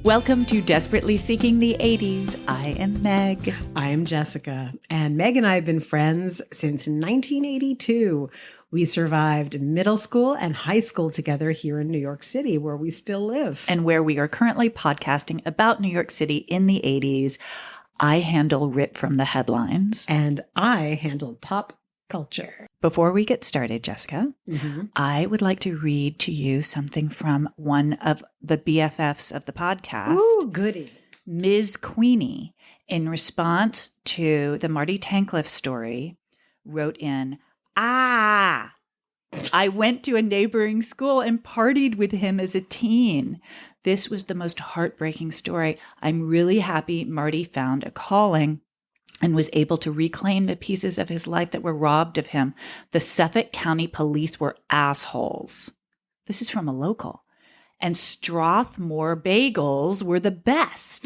Welcome to Desperately Seeking the 80s. I am Meg. I am Jessica. And Meg and I have been friends since 1982. We survived middle school and high school together here in New York City, where we still live. And where we are currently podcasting about New York City in the 80s. I handle Rip from the Headlines. And I handle pop culture. Before we get started, Jessica, I would like to read to you something from one of the BFFs of the podcast. Ooh, goody. Ms. Queenie, in response to the Marty Tankleff story, wrote in, I went to a neighboring school and partied with him as a teen. This was the most heartbreaking story. I'm really happy Marty found a calling and was able to reclaim the pieces of his life that were robbed of him. The Suffolk County Police were assholes. This is from a local. And Strathmore bagels were the best.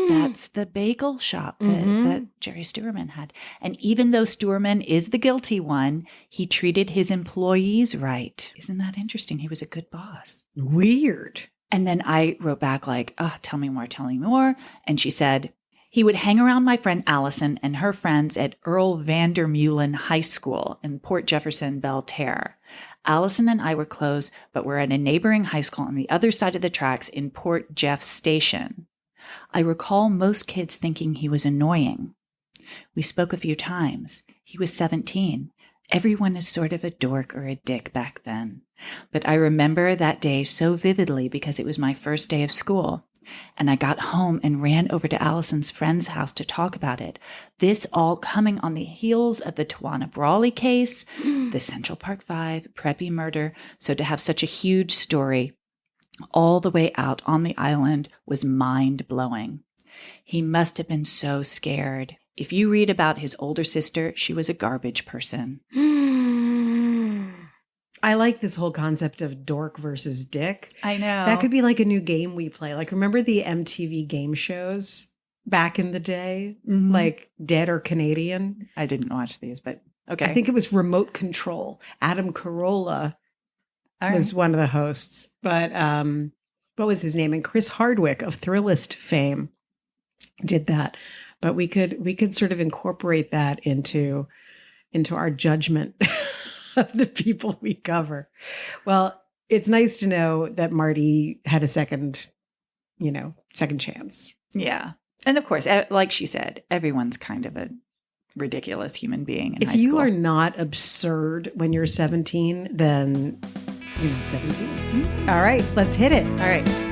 That's the bagel shop that Jerry Stewerman had. And even though Stewerman is the guilty one, he treated his employees right. Isn't that interesting? He was a good boss. Weird. And then I wrote back like, oh, tell me more. And she said, he would hang around my friend Allison and her friends at Earl Vandermeulen High School in Port Jefferson, Belterre. Allison and I were close, but were at a neighboring high school on the other side of the tracks in Port Jeff Station. I recall most kids thinking he was annoying. We spoke a few times. He was 17. Everyone is sort of a dork or a dick back then. But I remember that day so vividly because it was my first day of school. And I got home and ran over to Allison's friend's house to talk about it. This all coming on the heels of the Tawana Brawley case, the Central Park 5, Preppy murder. So to have such a huge story all the way out on the island was mind-blowing. He must have been so scared. If you read about his older sister, she was a garbage person. I like this whole concept of dork versus dick. I know. That could be like a new game we play. Like, remember the MTV game shows back in the day? Like Dead or Canadian? I didn't watch these, but okay. I think it was Remote Control. Adam Carolla was one of the hosts. But what was his name? And Chris Hardwick of Thrillist fame did that. But we could sort of incorporate that into our judgment of the people we cover. Well, it's nice to know that Marty had a second chance. Yeah. And of course, like she said, everyone's kind of a ridiculous human being in high school. If you are not absurd when you're 17, then you're not 17. All right, let's hit it. All right.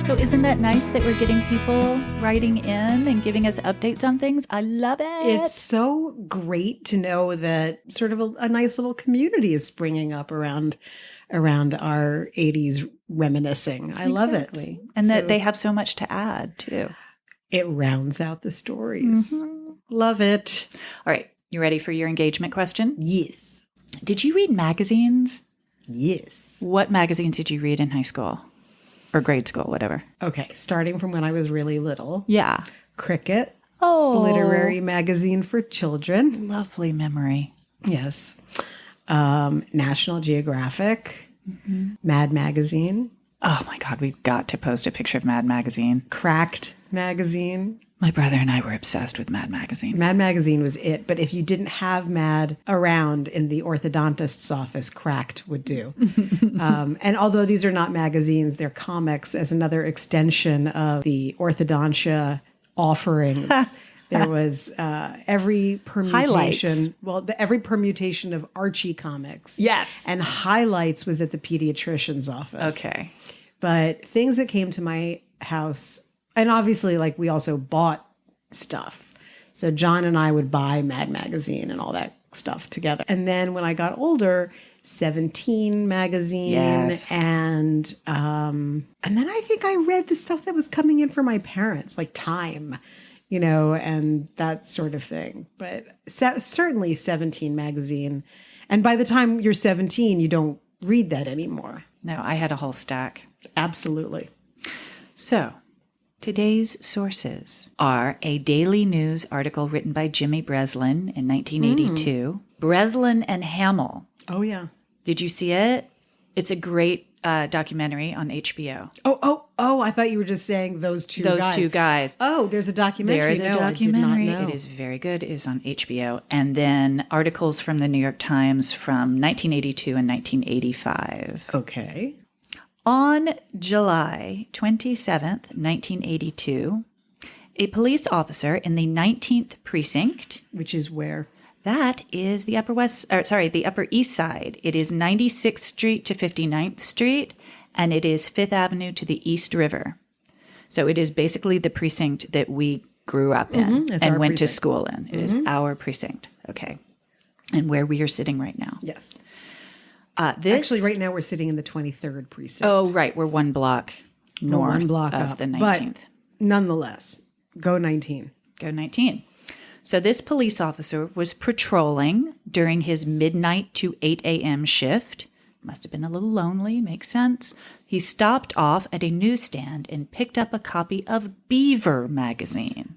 So isn't that nice that we're getting people writing in and giving us updates on things? I love it. It's so great to know that sort of a nice little community is springing up around our 80s reminiscing. I love it. And that they have so much to add too. It rounds out the stories. Love it. All right. You ready for your engagement question? Yes. Did you read magazines? Yes. What magazines did you read in high school? Or grade school, whatever. Okay, starting from when I was really little. Yeah. Cricket. Oh. Literary magazine for children. Lovely memory. Yes. National Geographic. Mad Magazine. Oh my God, we've got to post a picture of Mad Magazine. Cracked Magazine. My brother and I were obsessed with Mad Magazine. Mad Magazine was it. But if you didn't have Mad around in the orthodontist's office, Cracked would do. And although these are not magazines, they're comics as another extension of the orthodontia offerings. There was every permutation. Highlights. Every permutation of Archie comics. Yes. And Highlights was at the pediatrician's office. Okay. But things that came to my house... And obviously, like, we also bought stuff. So John and I would buy Mad Magazine and all that stuff together. And then when I got older, 17 magazine. Yes. And then I think I read the stuff that was coming in for my parents, like Time, and that sort of thing. But certainly 17 magazine. And by the time you're 17, you don't read that anymore. No, I had a whole stack. Absolutely. So... today's sources are a daily news article written by Jimmy Breslin in 1982. Breslin and Hamill. Oh, yeah. Did you see it? It's a great documentary on HBO. Oh, Oh, I thought you were just saying those two guys. Oh, there's a documentary. There is a No, documentary. I did not know. It is very good. It is on HBO. And then articles from the New York Times from 1982 and 1985. Okay. On July 27th, 1982, a police officer in the 19th precinct, Which is where? that is the the Upper East Side. It is 96th Street to 59th Street, and it is 5th Avenue to the East River. So it is basically the precinct that we grew up in and went to school in. It is our precinct. Okay. And where we are sitting right now. Yes. Actually, right now we're sitting in the 23rd precinct. Oh, right. We're one block north one block of up. the 19th. But nonetheless, go 19. Go 19. So this police officer was patrolling during his midnight to 8 a.m. shift. Must have been a little lonely, makes sense. He stopped off at a newsstand and picked up a copy of Beaver magazine.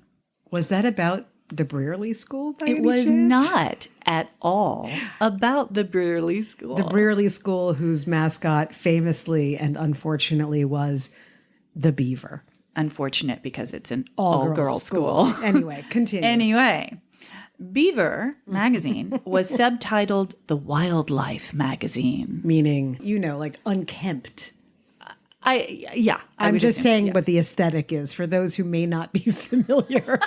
Was that about the Brearley School by It any was chance? not at all about the Brearley School. The Brearley School, whose mascot famously and unfortunately was the beaver. Unfortunate because it's an all-girls school. Anyway, continue. Anyway, Beaver magazine was subtitled The Wildlife Magazine. Meaning, like unkempt. I'm just saying what the aesthetic is for those who may not be familiar.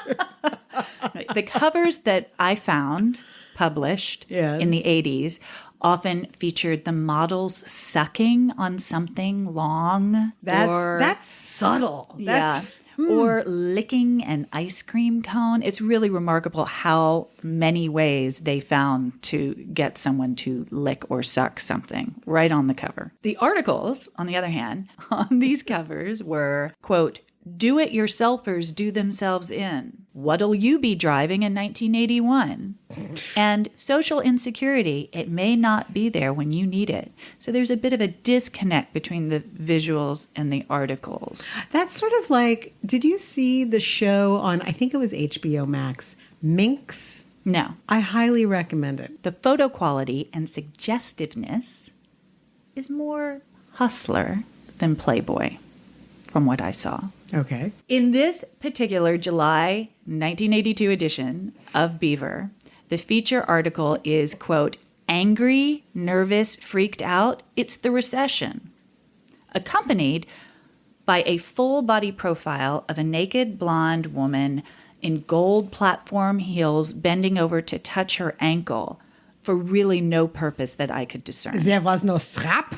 The covers that I found published in the 80s often featured the models sucking on something long. That's subtle. Or licking an ice cream cone. It's really remarkable how many ways they found to get someone to lick or suck something right on the cover. The articles, on the other hand, on these covers were, quote, "Do-it-yourselfers do themselves in. What'll you be driving in 1981? And social insecurity, it may not be there when you need it." So there's a bit of a disconnect between the visuals and the articles. That's sort of like, did you see the show on, I think it was HBO Max, Minx? No. I highly recommend it. The photo quality and suggestiveness is more Hustler than Playboy, from what I saw. Okay. In this particular July 1982 edition of Beaver, the feature article is, quote, "Angry, nervous, freaked out, it's the recession," accompanied by a full body profile of a naked blonde woman in gold platform heels bending over to touch her ankle for really no purpose that I could discern. There was no strap?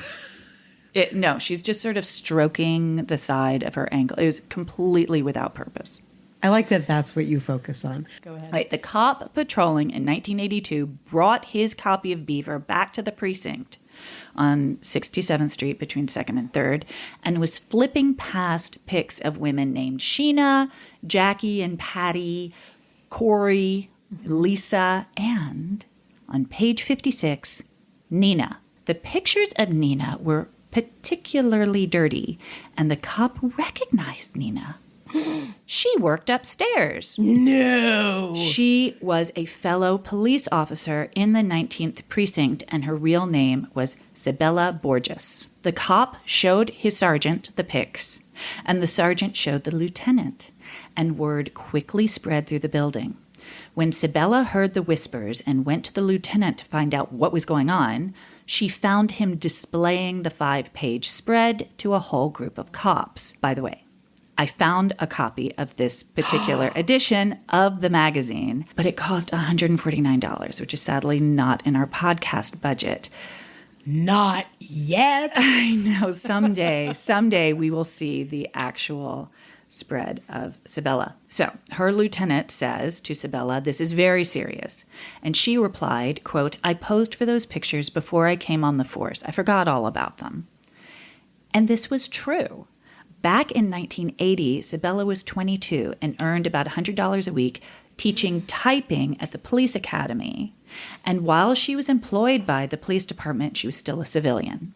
No, she's just sort of stroking the side of her ankle. It was completely without purpose. I like that that's what you focus on. Go ahead. Right, the cop patrolling in 1982 brought his copy of Beaver back to the precinct on 67th Street between 2nd and 3rd and was flipping past pics of women named Sheena, Jackie and Patty, Corey, Lisa, and on page 56, Nina. The pictures of Nina were particularly dirty, and the cop recognized Nina. She worked upstairs. No. She was a fellow police officer in the 19th precinct, and her real name was Cibella Borges. The cop showed his sergeant the pics, and the sergeant showed the lieutenant, and word quickly spread through the building. When Cibella heard the whispers and went to the lieutenant to find out what was going on, she found him displaying the 5-page spread to a whole group of cops. By the way, I found a copy of this particular edition of the magazine, but it cost $149, which is sadly not in our podcast budget. Not yet. I know. Someday we will see the actual spread of Cibella. So her lieutenant says to Cibella, "This is very serious." And she replied, quote, "I posed for those pictures before I came on the force. I forgot all about them." And this was true. Back in 1980, Cibella was 22 and earned about $100 a week teaching typing at the police academy. And while she was employed by the police department, she was still a civilian.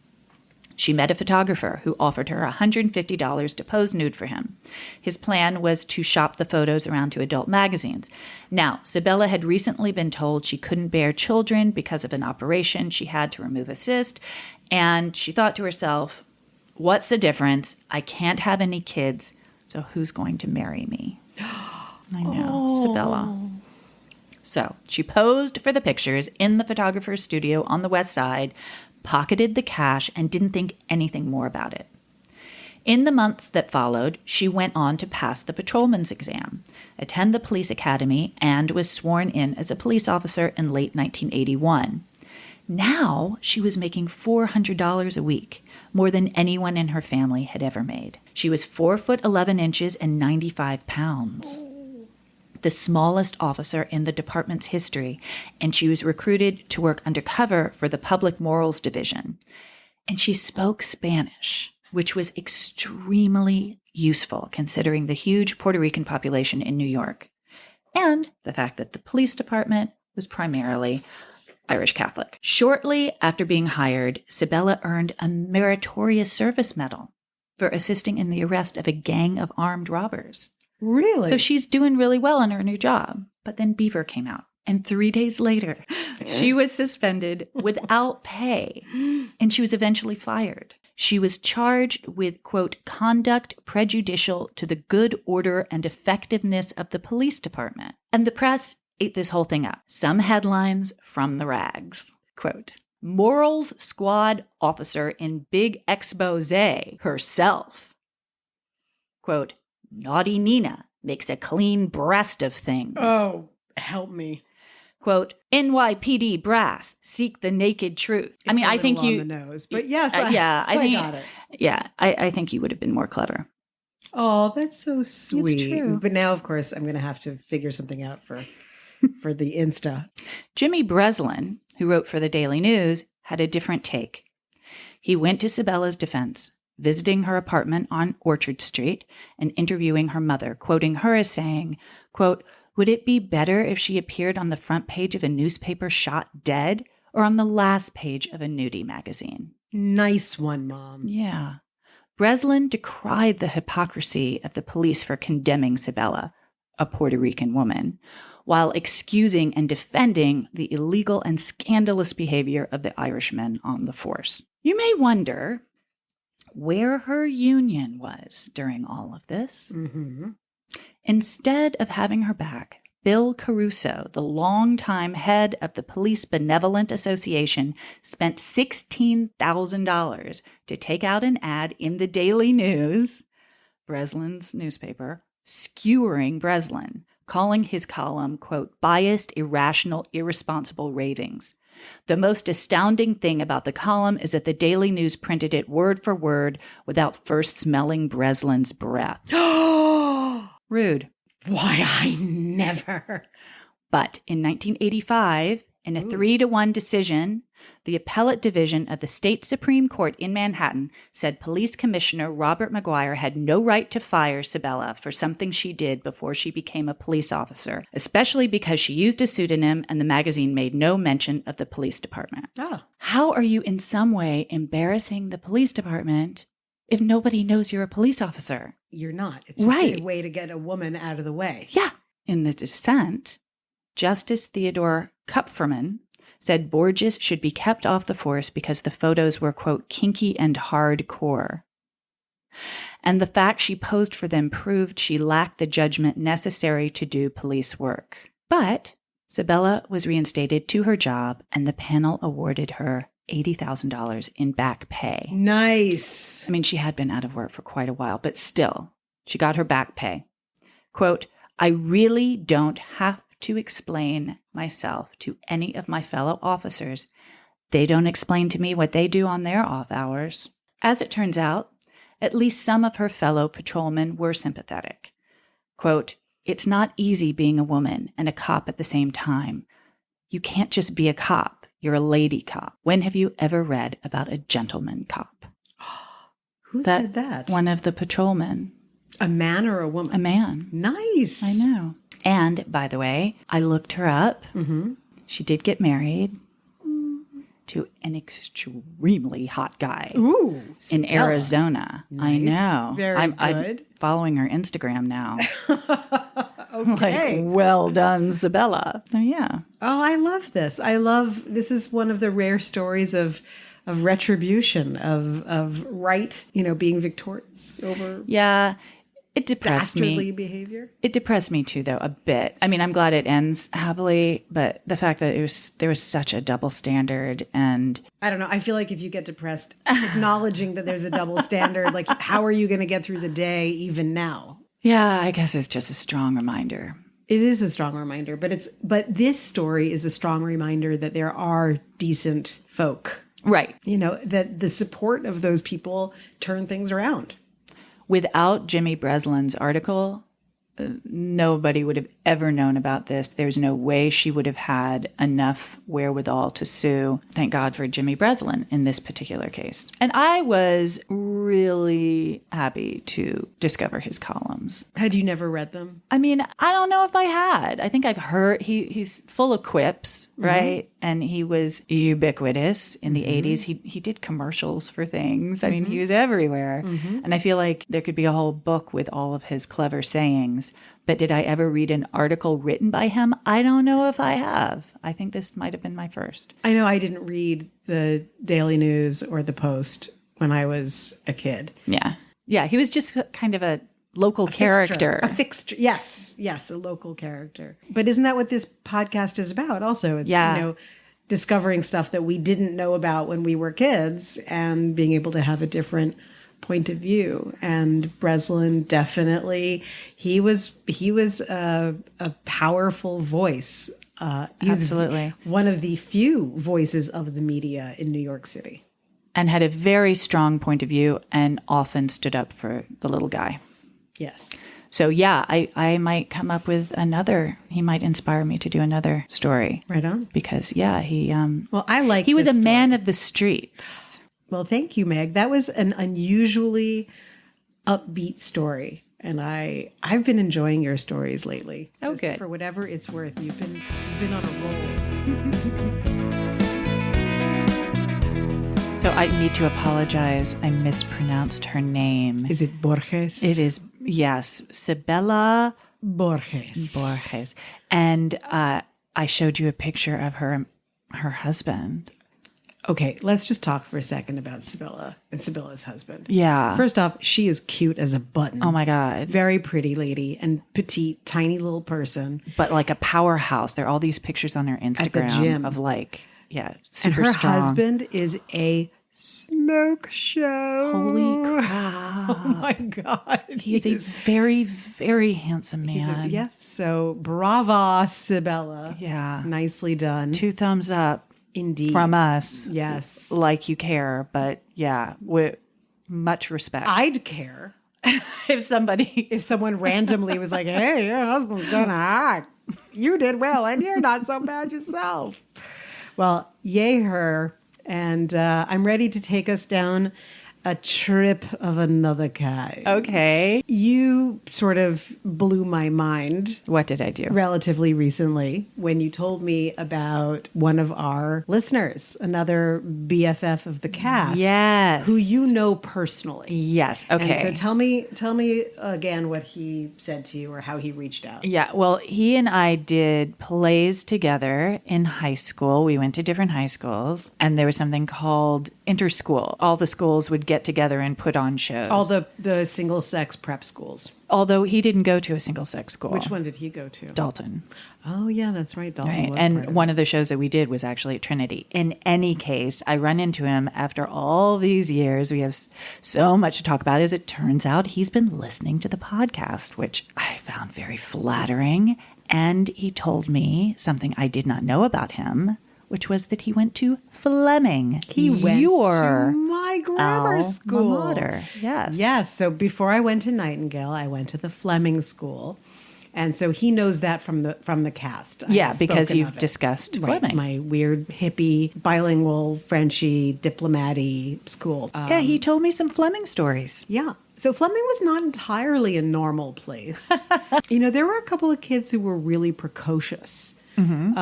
She met a photographer who offered her $150 to pose nude for him. His plan was to shop the photos around to adult magazines. Now, Cibella had recently been told she couldn't bear children because of an operation she had to remove a cyst, and she thought to herself, what's the difference? I can't have any kids, so who's going to marry me? I know, Cibella. So she posed for the pictures in the photographer's studio on the West Side, pocketed the cash, and didn't think anything more about it. In the months that followed, she went on to pass the patrolman's exam, attend the police academy, and was sworn in as a police officer in late 1981. Now she was making $400 a week, more than anyone in her family had ever made. She was 4'11" and 95 pounds. The smallest officer in the department's history, and she was recruited to work undercover for the Public Morals Division. And she spoke Spanish, which was extremely useful considering the huge Puerto Rican population in New York, and the fact that the police department was primarily Irish Catholic. Shortly after being hired, Cibella earned a meritorious service medal for assisting in the arrest of a gang of armed robbers. Really? So she's doing really well in her new job. But then Beaver came out. And 3 days later, she was suspended without pay. And she was eventually fired. She was charged with, quote, conduct prejudicial to the good order and effectiveness of the police department. And the press ate this whole thing up. Some headlines from the rags. Quote, Morals Squad officer in big expose herself. Quote, Naughty Nina makes a clean breast of things. Oh, help me. Quote, NYPD brass seek the naked truth. It's I think you on the nose, but yes, I got it. Yeah, I think you would have been more clever. Oh, that's so sweet. It's true. But now, of course, I'm going to have to figure something out for the Insta. Jimmy Breslin, who wrote for the Daily News, had a different take. He went to Cibella's defense, visiting her apartment on Orchard Street and interviewing her mother, quoting her as saying, quote, would it be better if she appeared on the front page of a newspaper shot dead or on the last page of a nudie magazine? Nice one, Mom. Yeah. Breslin decried the hypocrisy of the police for condemning Cibella, a Puerto Rican woman, while excusing and defending the illegal and scandalous behavior of the Irishmen on the force. You may wonder where her union was during all of this. Mm-hmm. Instead of having her back, Bill Caruso, the longtime head of the Police Benevolent Association, spent $16,000 to take out an ad in the Daily News, Breslin's newspaper, skewering Breslin, calling his column, quote, biased, irrational, irresponsible ravings. The most astounding thing about the column is that the Daily News printed it word for word without first smelling Breslin's breath. Rude. Why, I never. But in 1985, in a 3-1 decision, the appellate division of the state Supreme Court in Manhattan said Police Commissioner Robert McGuire had no right to fire Cibella for something she did before she became a police officer, especially because she used a pseudonym and the magazine made no mention of the police department. Oh. How are you in some way embarrassing the police department if nobody knows you're a police officer? You're not. It's just a way to get a woman out of the way. Yeah. In the dissent, Justice Theodore Kupferman said Borges should be kept off the force because the photos were, quote, kinky and hardcore. And the fact she posed for them proved she lacked the judgment necessary to do police work. But Cibella was reinstated to her job, and the panel awarded her $80,000 in back pay. Nice. I mean, she had been out of work for quite a while, but still, she got her back pay. Quote, I really don't have to explain myself to any of my fellow officers. They don't explain to me what they do on their off hours. As it turns out, at least some of her fellow patrolmen were sympathetic. Quote, it's not easy being a woman and a cop at the same time. You can't just be a cop. You're a lady cop. When have you ever read about a gentleman cop? Who said that? One of the patrolmen. A man or a woman? A man. Nice. I know. And, by the way, I looked her up. Mm-hmm. She did get married to an extremely hot guy in Arizona. Nice. I know. Very good. I'm following her Instagram now. Okay. Like, well done, Cibella. Oh, yeah. Oh, I love this. This is one of the rare stories of retribution, of right, being victorious over It depressed dastardly me. behavior. It depressed me too, though, a bit. I mean, I'm glad it ends happily, but the fact that there was such a double standard, and I don't know. I feel like if you get depressed, acknowledging that there's a double standard, like how are you going to get through the day even now? yeah, I guess it's just a strong reminder. It is a strong reminder, but this story is a strong reminder that there are decent folk. Right. That the support of those people turn things around. Without Jimmy Breslin's article, nobody would have ever known about this. There's no way she would have had enough wherewithal to sue. Thank God for Jimmy Breslin in this particular case. And I was really happy to discover his columns. Had you never read them? I mean, I don't know if I had. I think I've heard he's full of quips, right? Mm-hmm. And he was ubiquitous in the 80s. He did commercials for things. I mean, he was everywhere. Mm-hmm. And I feel like there could be a whole book with all of his clever sayings. But did I ever read an article written by him? I don't know if I have. I think this might have been my first. I know I didn't read the Daily News or the Post when I was a kid. Yeah. Yeah, he was just kind of a local character. A fixture. Yes, a local character. But isn't that what this podcast is about also? It's, discovering stuff that we didn't know about when we were kids and being able to have a different point of view. And Breslin definitely, he was a powerful voice. Absolutely. One of the few voices of the media in New York City. And had a very strong point of view and often stood up for the little guy. Yes. So yeah, I might come up with he might inspire me to do another story. Right on. Because he he was a man of the streets. Well, thank you, Meg. That was an unusually upbeat story. And I've been enjoying your stories lately. Oh, Just good. For whatever it's worth. You've been on a roll. So I need to apologize. I mispronounced her name. Is it Borges? It is, yes. Cibella Borges. And I showed you a picture of her husband. Okay, let's just talk for a second about Cibella and Cibella's husband. Yeah. First off, she is cute as a button. Oh my God. Very pretty lady and petite, tiny little person. But like a powerhouse. There are all these pictures on her Instagram at the gym. Of super and her strong. Husband is a smoke show. Holy crap. Oh my God. He's a very, very handsome man. Yes. So brava, Cibella. Yeah. Nicely done. 2 thumbs up. Indeed. From us. Yes. Like you care. But yeah, with much respect. I'd care. If someone randomly was like, hey, your husband's gonna act. You did well and you're not so bad yourself. Well, yay her. And I'm ready to take us down a trip of another kind. Okay. You sort of blew my mind. What did I do? Relatively recently, when you told me about one of our listeners, another BFF of the cast. Yes. Who you know personally. Yes. Okay. And so tell me again what he said to you or how he reached out. Yeah. Well, he and I did plays together in high school. We went to different high schools, and there was something called interschool. All the schools would get together and put on shows. All the single-sex prep schools. Although he didn't go to a single-sex school. Which one did he go to? Dalton. Oh, yeah, that's right. Dalton right. was And one of the shows that we did was actually at Trinity. In any case, I run into him after all these years. We have so much to talk about. As it turns out, he's been listening to the podcast, which I found very flattering. And he told me something I did not know about him, which was that he went to Fleming. He went to my grammar school. Mater. Yes. Yes. So before I went to Nightingale, I went to the Fleming School. And so he knows that from the cast. Yeah, because you've discussed Fleming. My weird, hippie, bilingual, Frenchy, diplomat-y school. Yeah, he told me some Fleming stories. Yeah. So Fleming was not entirely a normal place. There were a couple of kids who were really precocious. Mm-hmm.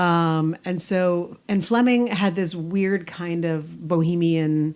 And Fleming had this weird kind of bohemian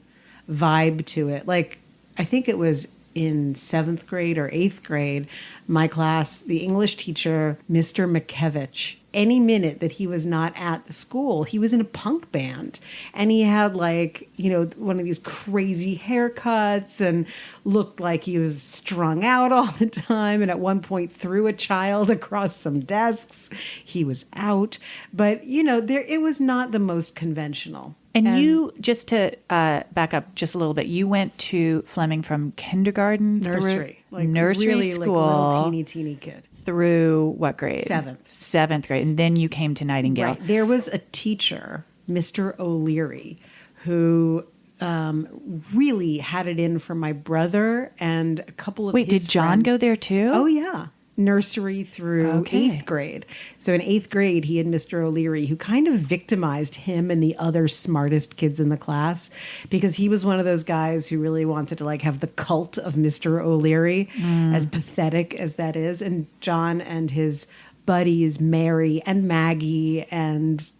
vibe to it. Like, I think it was in 7th grade or 8th grade, my class, the English teacher, Mr. Makevich, any minute that he was not at the school, he was in a punk band. And he had like, you know, one of these crazy haircuts and looked like he was strung out all the time. And at one point threw a child across some desks. He was out. But, you know, it was not the most conventional. And you, just to back up just a little bit, you went to Fleming from kindergarten nursery, through nursery really school, like little teeny kid, through what grade? 7th grade, and then you came to Nightingale. Right. There was a teacher, Mr. O'Leary, who really had it in for my brother and a couple of. Wait, his did John friends. go there too? Oh yeah. Nursery through 8th grade. So in 8th grade, he had Mr. O'Leary, who kind of victimized him and the other smartest kids in the class, because he was one of those guys who really wanted to like have the cult of Mr. O'Leary, as pathetic as that is. And John and his buddies, Mary and Maggie and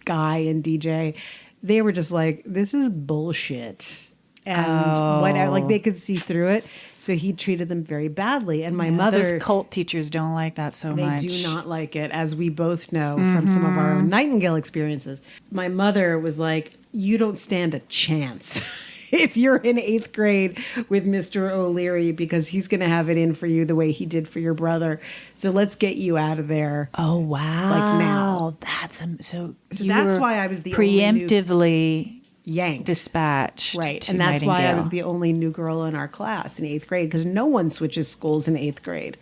Guy and DJ, they were just like, this is bullshit. And whatever, like they could see through it. So he treated them very badly. And my mother, those cult teachers don't like that so much. They do not like it, as we both know from some of our own Nightingale experiences. My mother was like, you don't stand a chance if you're in 8th grade with Mr. O'Leary, because he's going to have it in for you the way he did for your brother. So let's get you out of there. Oh, wow. Like now. So that's why I was the preemptively yanked, dispatched, right? And that's why I was the only new girl in our class in 8th grade, because no one switches schools in 8th grade.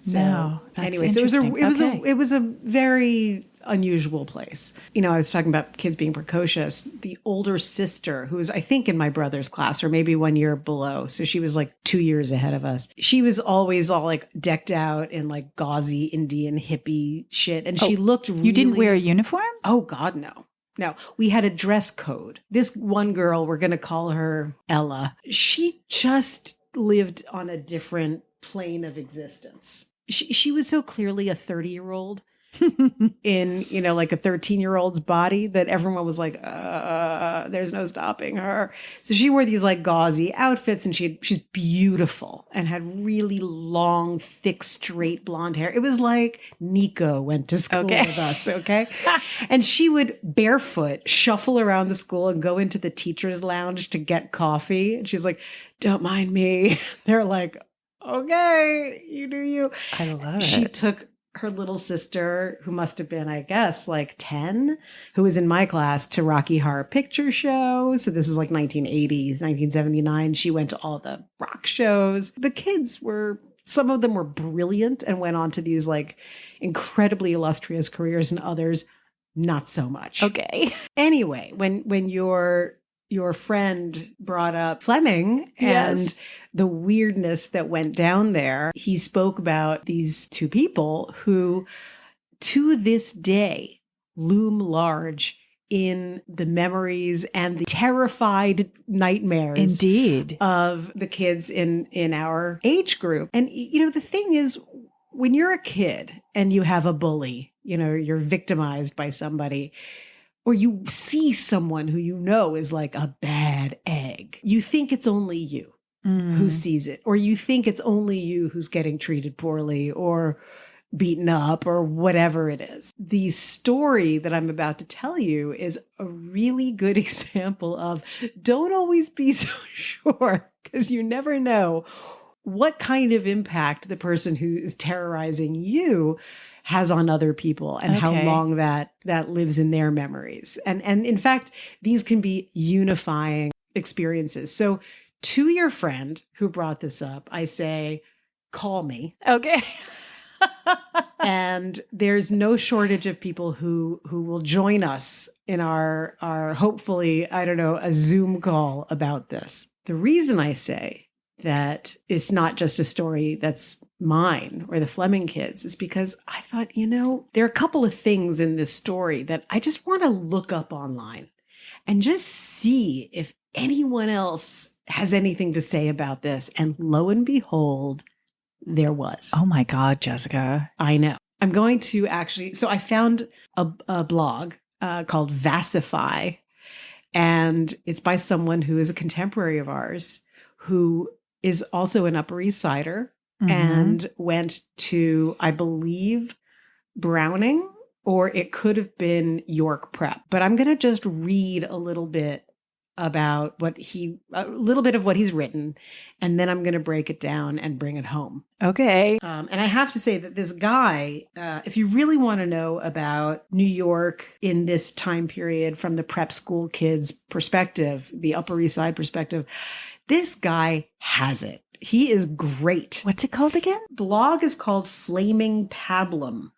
So anyway, so it was a very unusual place. You know, I was talking about kids being precocious. The older sister, who was I think in my brother's class, or maybe 1 year below, so she was like 2 years ahead of us. She was always all like decked out in like gauzy Indian hippie shit, and she looked. You didn't wear a uniform? Oh God, no. No, we had a dress code. This one girl, we're going to call her Ella. She just lived on a different plane of existence. She was so clearly a 30-year-old in, you know, like a 13-year-old's body that everyone was like, there's no stopping her. So she wore these like gauzy outfits, and she's beautiful and had really long, thick, straight blonde hair. It was like Nico went to school with us, okay? And she would barefoot shuffle around the school and go into the teacher's lounge to get coffee. And she's like, don't mind me. They're like, okay, you do you. I love it. She took her little sister, who must have been, I guess, like 10, who was in my class, to Rocky Horror Picture Show. So this is like 1980s, 1979. She went to all the rock shows. The kids some of them were brilliant and went on to these like incredibly illustrious careers, and others not so much. Okay. Anyway, when your friend brought up Fleming and the weirdness that went down there, he spoke about these two people who, to this day, loom large in the memories and the terrified nightmares indeed of the kids in our age group. And, you know, the thing is, when you're a kid and you have a bully, you know, you're victimized by somebody, or you see someone who you know is like a bad egg, you think it's only you who sees it, or you think it's only you who's getting treated poorly or beaten up or whatever it is. The story that I'm about to tell you is a really good example of don't always be so sure, because you never know what kind of impact the person who is terrorizing you has on other people, and how long that lives in their memories. And in fact, these can be unifying experiences. So to your friend who brought this up, I say, call me. Okay. And there's no shortage of people who will join us in our hopefully, I don't know, a Zoom call about this. The reason I say that it's not just a story that's mine or the Fleming kids is because I thought, you know, there are a couple of things in this story that I just want to look up online and just see if anyone else has anything to say about this. And lo and behold, there was. Oh my God, Jessica. I know. I'm going to actually, so I found a blog called Vassify, and it's by someone who is a contemporary of ours who is also an Upper East Sider Mhm. and went to, I believe, Browning, or it could have been York Prep. But I'm going to just read a little bit about a little bit of what he's written, and then I'm going to break it down and bring it home. Okay. And I have to say that this guy, if you really want to know about New York in this time period from the prep school kids' perspective, the Upper East Side perspective, this guy has it. He is great. What's it called again? Blog is called Flaming Pablum.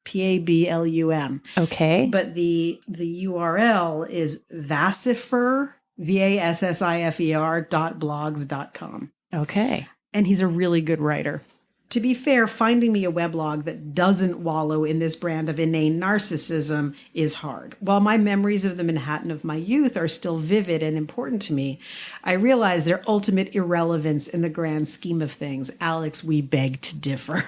Pablum. Okay. But the URL is Vassifer, VASSIFER.blogs.com. Okay. And he's a really good writer. To be fair, finding me a weblog that doesn't wallow in this brand of inane narcissism is hard. While my memories of the Manhattan of my youth are still vivid and important to me, I realize their ultimate irrelevance in the grand scheme of things. Alex, we beg to differ.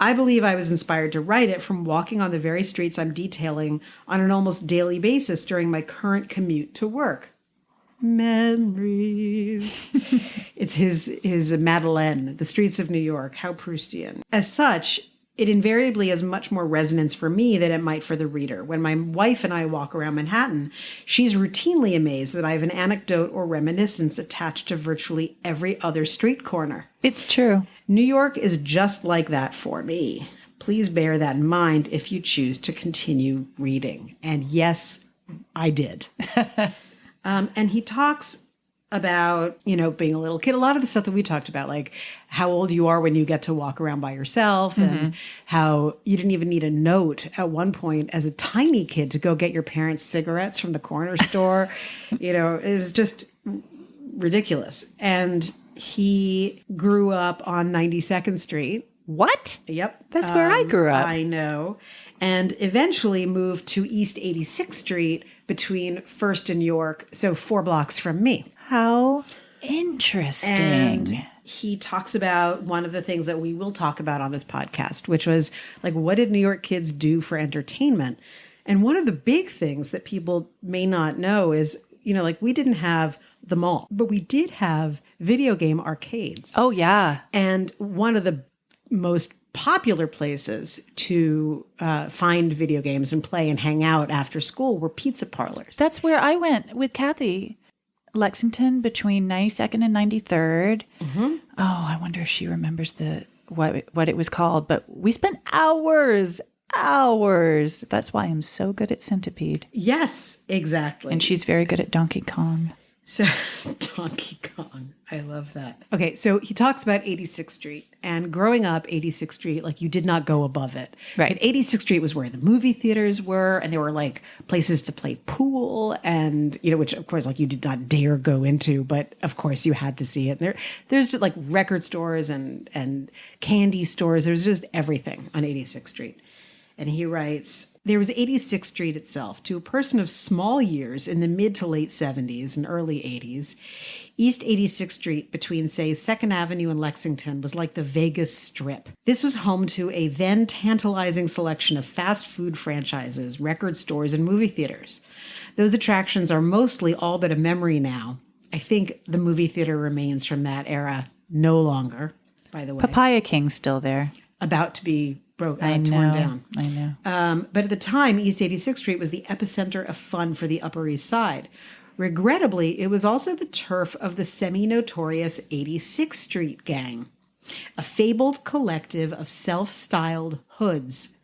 I believe I was inspired to write it from walking on the very streets I'm detailing on an almost daily basis during my current commute to work. Memories. It's his Madeleine, the streets of New York, how Proustian. As such, it invariably has much more resonance for me than it might for the reader. When my wife and I walk around Manhattan, she's routinely amazed that I have an anecdote or reminiscence attached to virtually every other street corner. It's true. New York is just like that for me. Please bear that in mind if you choose to continue reading. And yes, I did. And he talks about, being a little kid, a lot of the stuff that we talked about, like how old you are when you get to walk around by yourself and how you didn't even need a note at one point as a tiny kid to go get your parents' cigarettes from the corner store. It was just ridiculous. And he grew up on 92nd Street. What? Yep. That's where I grew up. I know. And eventually moved to East 86th Street between 1st and York, so 4 blocks from me. How interesting. And he talks about one of the things that we will talk about on this podcast, which was like, what did New York kids do for entertainment? And one of the big things that people may not know is, we didn't have the mall, but we did have video game arcades. Oh, yeah. And one of the most popular places to find video games and play and hang out after school were pizza parlors. That's where I went with Kathy. Lexington between 92nd and 93rd. Mm-hmm. Oh, I wonder if she remembers what it was called. But we spent hours. That's why I'm so good at Centipede. Yes, exactly. And she's very good at Donkey Kong. So Donkey Kong. I love that. Okay, so he talks about 86th Street, and growing up 86th Street, like you did not go above it. Right. But 86th Street was where the movie theaters were, and there were like places to play pool and, which of course like you did not dare go into, but of course you had to see it. There's just like record stores and candy stores. There's just everything on 86th Street. And he writes, there was 86th Street itself. To a person of small years in the mid to late 70s and early 80s, East 86th Street between, say, 2nd Avenue and Lexington was like the Vegas Strip. This was home to a then tantalizing selection of fast food franchises, record stores, and movie theaters. Those attractions are mostly all but a memory now. I think the movie theater remains from that era no longer, by the way. Papaya King's still there. About to be torn down. I know. But at the time, East 86th Street was the epicenter of fun for the Upper East Side. Regrettably, it was also the turf of the semi-notorious 86th Street gang, a fabled collective of self-styled hoods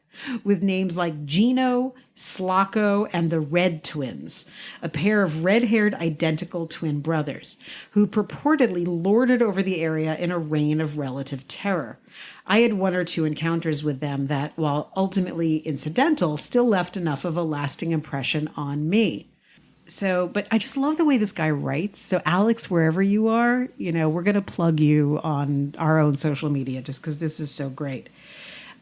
with names like Gino, Slocco, and the Red Twins, a pair of red-haired identical twin brothers who purportedly lorded over the area in a reign of relative terror. I had 1 or 2 encounters with them that, while ultimately incidental, still left enough of a lasting impression on me. But I just love the way this guy writes. So Alex, wherever you are, we're going to plug you on our own social media just because this is so great.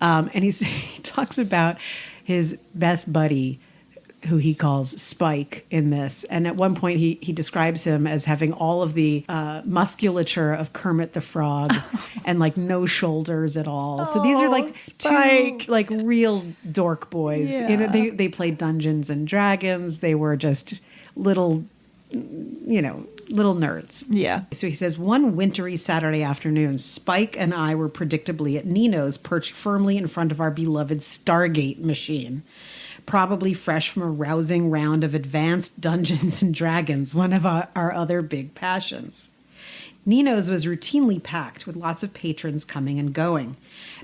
And he talks about his best buddy, who he calls Spike in this. And at one point he describes him as having all of the musculature of Kermit the Frog and like no shoulders at all. So these are like Spike. 2 like real dork boys. They played Dungeons and Dragons. They were just little, little nerds. Yeah. So he says, one wintry Saturday afternoon, Spike and I were predictably at Nino's, perched firmly in front of our beloved Stargate machine. Probably fresh from a rousing round of advanced Dungeons and Dragons, one of our other big passions. Nino's was routinely packed with lots of patrons coming and going.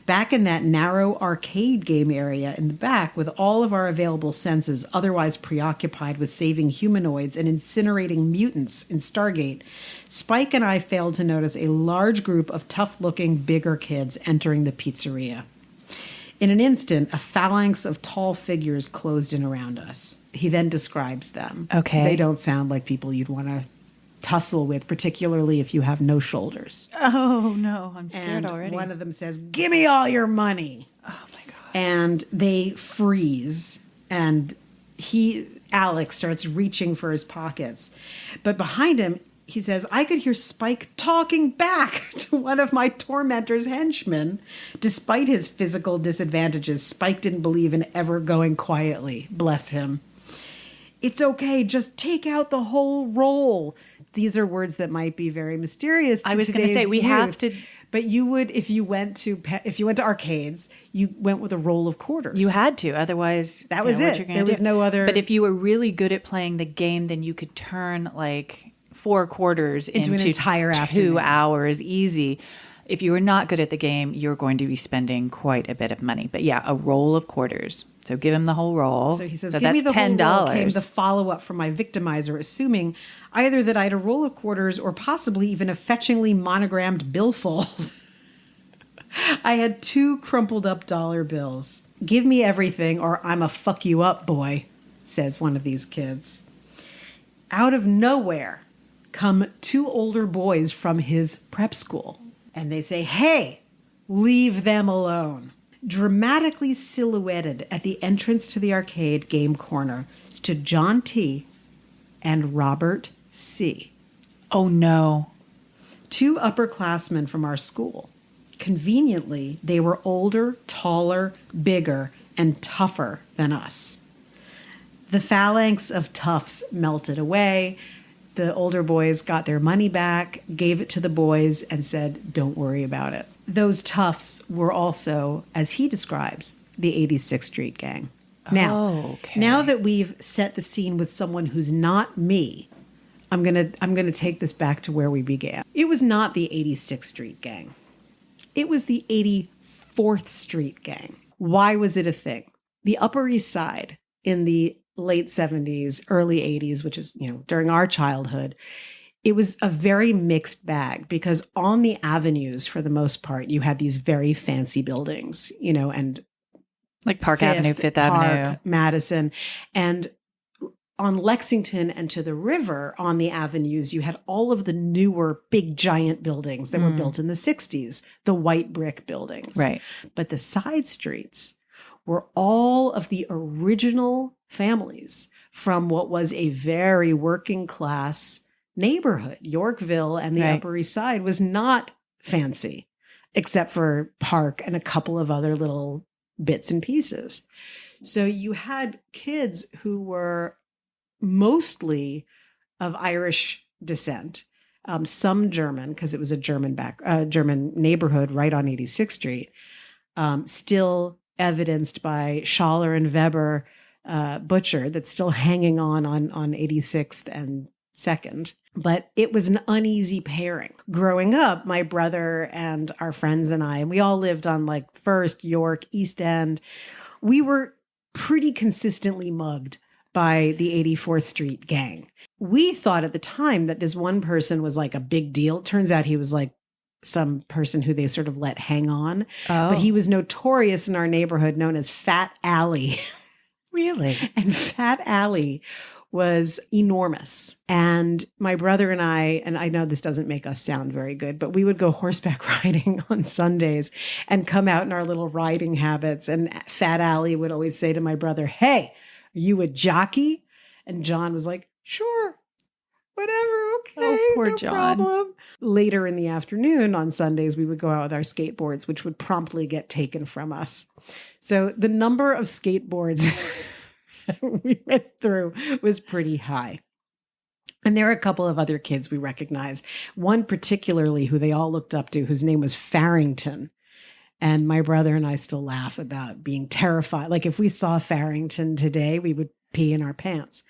Back in that narrow arcade game area in the back, with all of our available senses otherwise preoccupied with saving humanoids and incinerating mutants in Stargate, Spike and I failed to notice a large group of tough-looking, bigger kids entering the pizzeria. In an instant, a phalanx of tall figures closed in around us. He then describes them. Okay. They don't sound like people you'd want to tussle with, particularly if you have no shoulders. Oh, no. I'm scared And already. one of them says, "Give me all your money." Oh, my God. And they freeze, and Alex starts reaching for his pockets. But behind him, he says, I could hear Spike talking back to one of my tormentor's henchmen. Despite his physical disadvantages, Spike didn't believe in ever going quietly. Bless him. It's okay, just take out the whole roll. These are words that might be very mysterious to I was going to say, we youth. have to... But you would, if you went to arcades, you went with a roll of quarters. You had to, otherwise that was it. There was no other. But if you were really good at playing the game, then you could turn like 4 quarters into an entire 2 afternoon. hours easy. If you were not good at the game, you're going to be spending quite a bit of money. But yeah, a roll of quarters. So give him the whole roll. So he says, so give that's me the $10. whole roll. Came the follow-up from my victimizer, assuming either that I had a roll of quarters or possibly even a fetchingly monogrammed billfold. I had 2 crumpled up dollar bills. Give me everything or I'm a fuck you up boy, says one of these kids. Out of nowhere come 2 older boys from his prep school. And they say, hey, leave them alone. Dramatically silhouetted at the entrance to the arcade game corner stood John T. and Robert C. Oh, no. 2 upperclassmen from our school. Conveniently, they were older, taller, bigger, and tougher than us. The phalanx of toughs melted away. The older boys got their money back, gave it to the boys, and said, don't worry about it. Those toughs were also, as he describes, the 86th Street Gang. Now, now that we've set the scene with someone who's not me, I'm gonna take this back to where we began. It was not the 86th Street Gang. It was the 84th Street Gang. Why was it a thing? The Upper East Side in the late 70s, early 80s, which is, during our childhood, it was a very mixed bag because on the avenues, for the most part, you had these very fancy buildings, and like Park Avenue, Fifth Avenue, Madison, and on Lexington and to the river on the avenues, you had all of the newer big giant buildings that were built in the 60s, the white brick buildings. Right. But the side streets were all of the original families from what was a very working class neighborhood. Yorkville and the Upper East Side was not fancy, except for Park and a couple of other little bits and pieces. So you had kids who were mostly of Irish descent, some German, because it was a German neighborhood right on 86th Street, still evidenced by Schaller and Weber butcher that's still hanging on 86th and 2nd. But it was an uneasy pairing. Growing up, my brother and our friends and I, and we all lived on like First, York, East End. We were pretty consistently mugged by the 84th Street Gang. We thought at the time that this one person was like a big deal. Turns out he was like some person who they sort of let hang on. Oh. But he was notorious in our neighborhood, known as Fat Alley. Really? And Fat Alley was enormous. And my brother and I know this doesn't make us sound very good, but we would go horseback riding on Sundays and come out in our little riding habits. And Fat Alley would always say to my brother, hey, are you a jockey? And John was like, sure, whatever, okay, oh, poor no John. problem. Later in the afternoon on Sundays, we would go out with our skateboards, which would promptly get taken from us. So the number of skateboards we went through was pretty high. And there are a couple of other kids we recognized. One particularly who they all looked up to, whose name was Farrington. And my brother and I still laugh about being terrified. Like if we saw Farrington today, we would pee in our pants.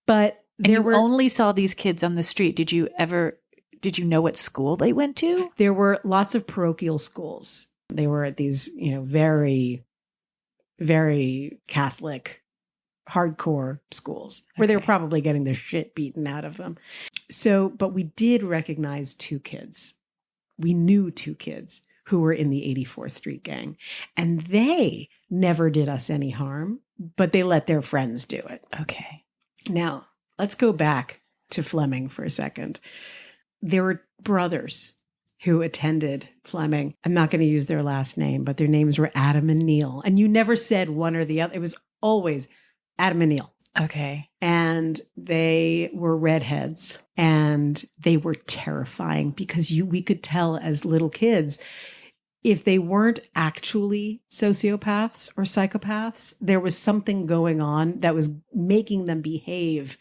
But And you only saw these kids on the street. Did you know what school they went to? There were lots of parochial schools. They were at these, very, very Catholic, hardcore schools where they were probably getting the shit beaten out of them. So, but we did recognize 2 kids. We knew 2 kids who were in the 84th Street gang, and they never did us any harm, but they let their friends do it. Okay. Now, let's go back to Fleming for a second. There were brothers who attended Fleming. I'm not going to use their last name, but their names were Adam and Neil. And you never said one or the other. It was always Adam and Neil. Okay. And they were redheads, and they were terrifying because we could tell as little kids, if they weren't actually sociopaths or psychopaths, there was something going on that was making them behave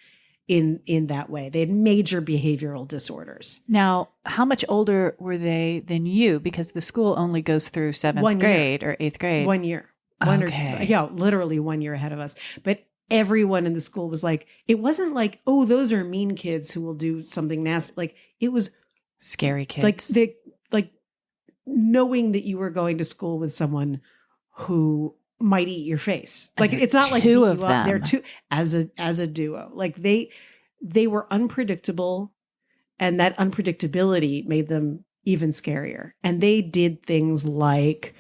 in that way. They had major behavioral disorders. Now, how much older were they than you? Because the school only goes through 7th grade or 8th grade. 1 year. Literally 1 year ahead of us. But everyone in the school was like, it wasn't like, oh, those are mean kids who will do something nasty. Like it was scary kids. Like knowing that you were going to school with someone who might eat your face. Like it's not like 2 of them. They're 2 as a duo. Like they were unpredictable, and that unpredictability made them even scarier. And they did things like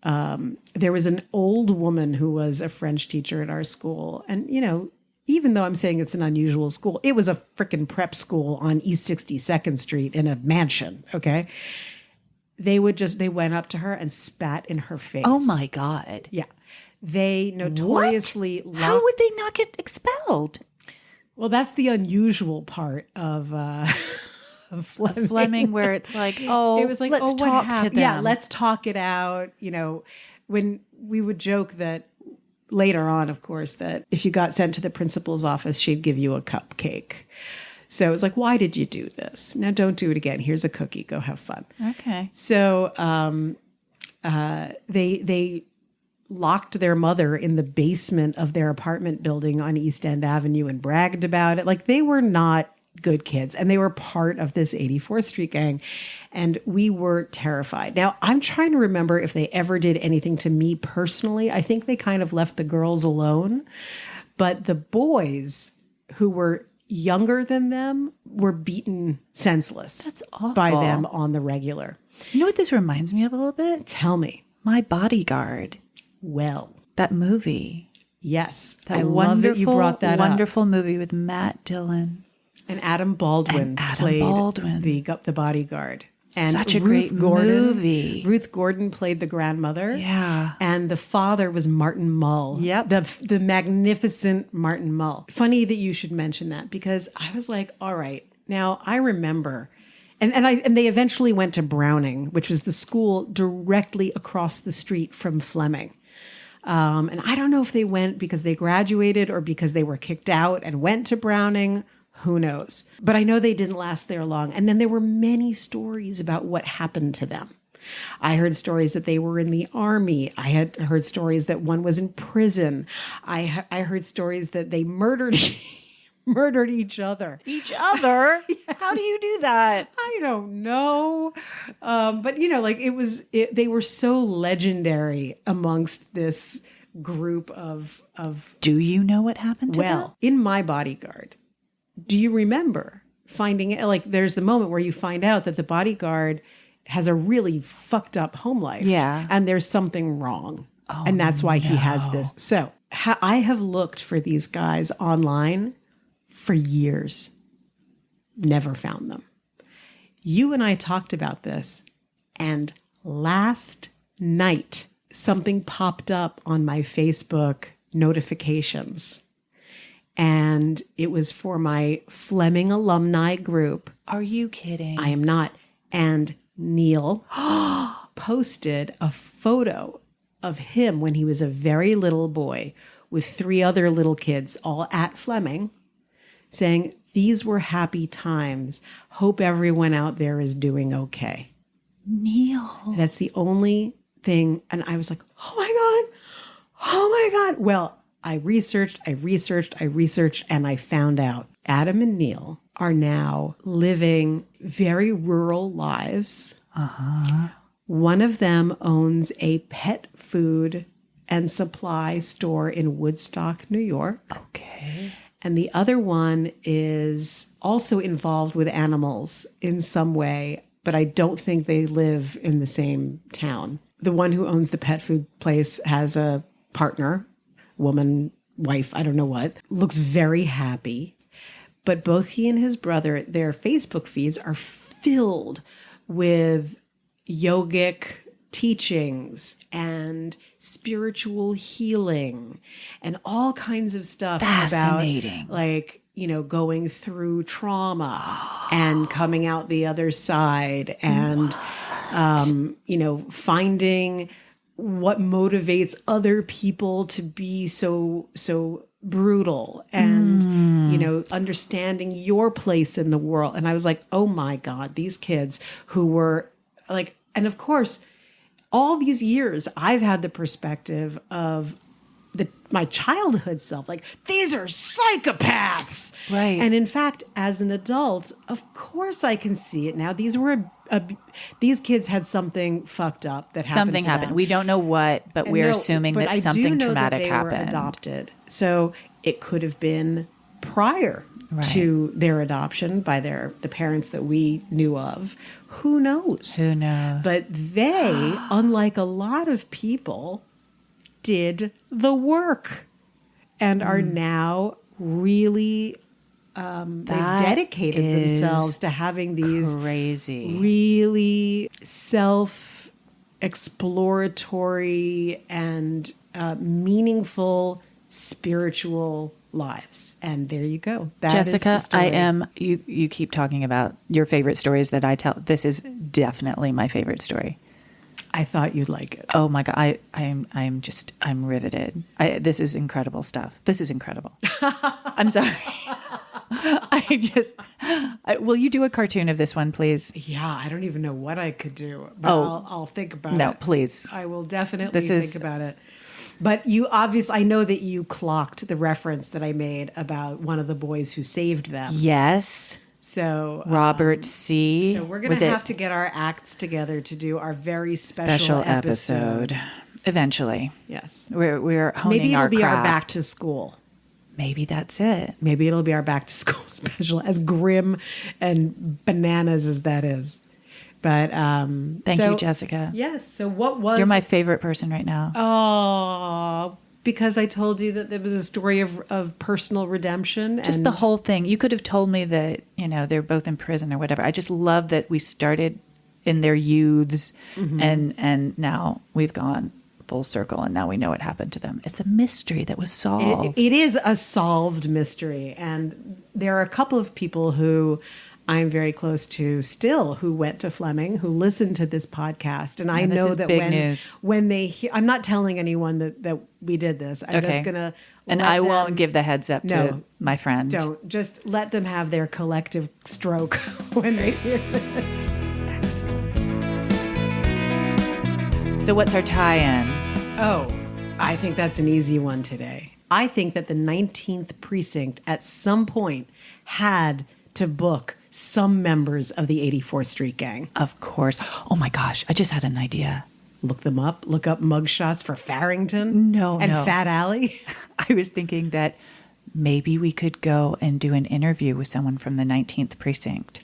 there was an old woman who was a French teacher at our school, and even though I'm saying it's an unusual school, it was a freaking prep school on East 62nd Street in a mansion. Okay. They went up to her and spat in her face. Oh my God. Yeah. They notoriously How would they not get expelled? Well, that's the unusual part of Fleming, where it's like, it was like, let's talk to them. Yeah, let's talk it out. When we would joke that later on, of course, that if you got sent to the principal's office, she'd give you a cupcake. So it was like, why did you do this? Now don't do it again. Here's a cookie. Go have fun. Okay. So they locked their mother in the basement of their apartment building on East End Avenue and bragged about it. Like they were not good kids, and they were part of this 84th Street gang, and we were terrified. Now, I'm trying to remember if they ever did anything to me personally. I think they kind of left the girls alone, but the boys who were younger than them were beaten senseless. That's awful. By them on the regular. You know what this reminds me of a little bit? Tell me. My Bodyguard. Well, that movie. Yes. I love that you brought that wonderful movie with Matt Dillon. And Adam Baldwin played the bodyguard. And such a great movie. Ruth Gordon played the grandmother. Yeah. And the father was Martin Mull. Yep. The magnificent Martin Mull. Funny that you should mention that, because I was like, all right, now I remember. And they eventually went to Browning, which was the school directly across the street from Fleming. And I don't know if they went because they graduated or because they were kicked out and went to Browning. Who knows? But I know they didn't last there long. And then there were many stories about what happened to them. I heard stories that they were in the army. I had heard stories that one was in prison. I heard stories that they murdered each other. Each other? Yes. How do you do that? I don't know. But they were so legendary amongst this group of. Do you know what happened to them? Well, in My Bodyguard, do you remember finding it? Like, there's the moment where you find out that the bodyguard has a really fucked up home life. Yeah. And there's something wrong. Oh, and that's why he has this. So I have looked for these guys online for years. Never found them. You and I talked about this. And last night, something popped up on my Facebook notifications. And it was for my Fleming alumni group. Are you kidding? I am not. And Neil posted a photo of him when he was a very little boy with 3 other little kids, all at Fleming, saying, These were happy times. Hope everyone out there is doing okay. Neil. That's the only thing. And I was like, oh my God. Oh my God. Well, I researched, and I found out Adam and Neil are now living very rural lives. One of them owns a pet food and supply store in Woodstock, New York. Okay. And the other one is also involved with animals in some way, but I don't think they live in the same town. The one who owns the pet food place has a partner, woman, wife, I don't know what, looks very happy. But both he and his brother, their Facebook feeds are filled with yogic teachings and spiritual healing and all kinds of stuff. Fascinating. About, like, you know, going through trauma and coming out the other side and, you know, finding what motivates other people to be so brutal and, you know, understanding your place in the world. And I was like, oh my God, these kids who were like, and of course, all these years I've had the perspective of my childhood self, like, these are psychopaths. Right. And in fact, as an adult, of course I can see it now. These were these kids had something fucked up that happened. Something to happened. them. We don't know what, but we're assuming that something traumatic they happened. Were adopted. So it could have been prior to their adoption by the parents that we knew of. Who knows? Who knows? But they, unlike a lot of people, did the work and are now really they've dedicated themselves to having these crazy, really self-exploratory and meaningful spiritual lives. And there you go. Jessica, you keep talking about your favorite stories that I tell. This is definitely my favorite story. I thought you'd like it. Oh my God. I'm riveted. This is incredible stuff. This is incredible. I'm sorry. Will you do a cartoon of this one, please? Yeah, I don't even know what I could do, but I'll think about it. No, please. I will definitely think about it. But you obviously, I know that you clocked the reference that I made about one of the boys who saved them. Yes. So Robert C. So we're going to have to get our acts together to do our very special episode. Eventually. Yes. We're honing Maybe it'll our be craft. our back to school. Maybe that's it. Maybe it'll be our back to school special, as grim and bananas as that is. But thank you, Jessica. Yes. So what was... You're my favorite person right now. Oh, because I told you that there was a story of personal redemption. Just the whole thing. You could have told me that, you know, they're both in prison or whatever. I just love that we started in their youths and now we've gone full circle and now we know what happened to them. It's a mystery that was solved. It is a solved mystery. And there are a couple of people who I'm very close to still who went to Fleming, who listened to this podcast. And I know that when they hear, I'm not telling anyone that we did this. I'm just going to. And I won't give the heads up to my friend. Don't. Just let them have their collective stroke when they hear this. Excellent. So what's our tie-in? Oh, I think that's an easy one today. I think that the 19th precinct at some point had to book some members of the 84th Street Gang. Of course. Oh my gosh, I just had an idea. Look them up. Look up mugshots for Farrington. And Fat Alley. I was thinking that maybe we could go and do an interview with someone from the 19th precinct.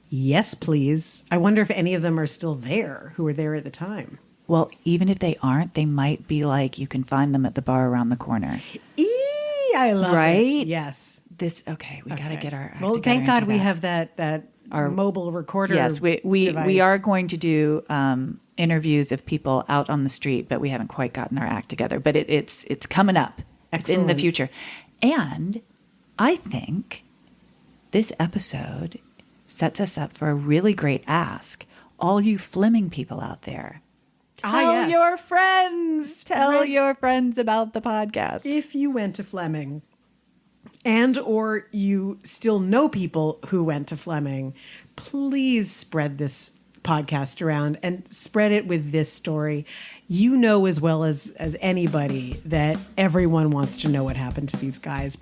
Yes, please. I wonder if any of them are still there, who were there at the time. Well, even if they aren't, they might be like, you can find them at the bar around the corner. I love it. Yes. We got to get our act Well, together thank God we that. have our mobile recorder. Yes, we device. are going to do interviews of people out on the street, but we haven't quite gotten our act together. But it's coming up. Excellent. It's in the future. And I think this episode sets us up for a really great ask. All you Fleming people out there, tell your friends. Tell your friends about the podcast. If you went to Fleming and or you still know people who went to Fleming, please spread this podcast around and spread it with this story. You know as well as anybody that everyone wants to know what happened to these guys.